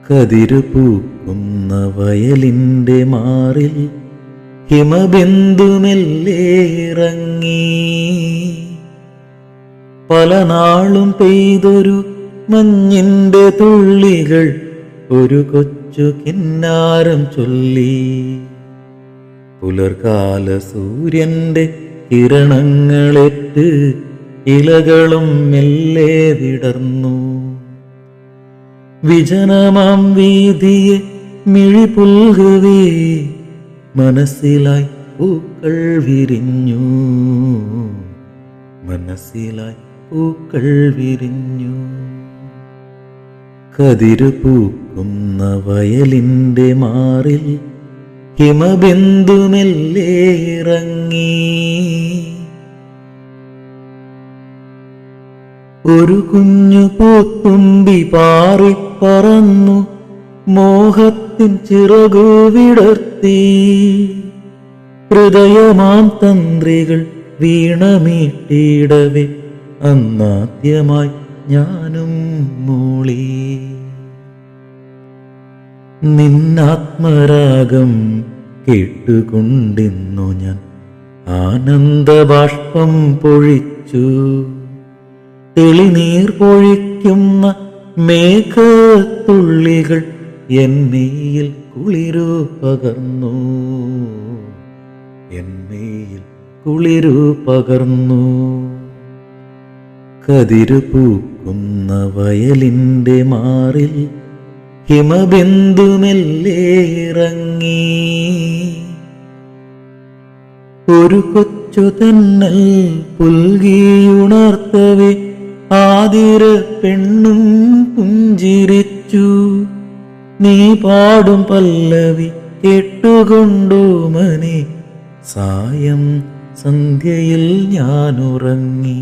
കതിരു പൂക്കുന്ന വയലിൻ്റെ മാറിൽ ഹിമബിന്ദുമെല്ലെ ഇറങ്ങി. പല നാളും പെയ്തൊരു മഞ്ഞിൻ്റെ തുള്ളികൾ ഒരു കൊച്ചു കിന്നാരം ചൊല്ലി. പുലർകാല സൂര്യന്റെ കിരണങ്ങളേറ്റ് ഇലകളും മെല്ലെ വിടർന്നു. വിജനമാം വീതിയെ മിഴിപുൽകവേ മനസ്സിലായി പൂക്കൾ വിരിഞ്ഞു. മനസ്സിലായി പൂക്കൾ വിരിഞ്ഞു. കതിരു പൂക്കുന്ന വയലിൻ്റെ മാറിൽ ഹിമബിന്ദുമെല്ലെ ഇറങ്ങി. ഒരു കുഞ്ഞു പൂത്തുമ്പി പാറി പറന്നു മോഹത്തിൻ ചിറകു വിടർത്തി. ഹൃദയമാം തന്ത്രികൾ വീണമീട്ടിയിടവേ അന്നാദ്യമായി ഞാനും മൂളി. നിന്നാത്മരാഗം കേട്ടുകൊണ്ടിന്നു ഞാൻ ആനന്ദബാഷ്പം പൊഴിച്ചു. തെളിനീർ പൊഴിക്കുന്ന മേഘത്തുള്ളികൾ എന്നേയിൽ കുളിരു പകർന്നു. എന്നേയിൽ കുളിരു പകർന്നു. കതിരു പൂക്കുന്ന വയലിൻ്റെ മാറിൽ ഹിമബിന്ദുമെല്ലെ ഇറങ്ങി. ഒരു കൊച്ചു തെന്നൽ പുൽകിയുണർത്തവേ ആതിര പെണ്ണും പുഞ്ചിരിച്ചു. നീ പാടും പല്ലവി കേട്ടുകൊണ്ടോമനെ സായം സന്ധ്യയിൽ ഞാനുറങ്ങി.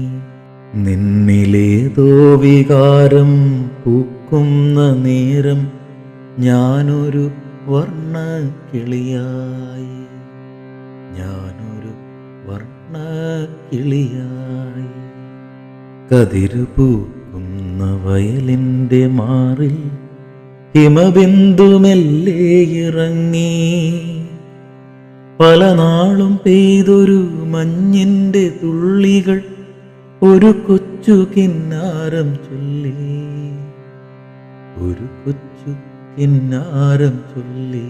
നിന്നിലേതോ വികാരം പൂക്കുന്ന നേരം ഞാനൊരു വർണ്ണക്കിളിയായി. ഞാനൊരു വർണ്ണക്കിളിയായി. കതിരു പൂക്കുന്ന വയലിൻ്റെ മാറിൽ ഹിമബിന്ദുമെല്ലെ ഇറങ്ങി. പല നാളും പെയ്തൊരു മഞ്ഞിൻ്റെ തുള്ളികൾ ഒരു കൊച്ചു കിന്നാരം ചൊല്ലി. ഒരു കൊച്ചു കിന്നാരം ചൊല്ലി.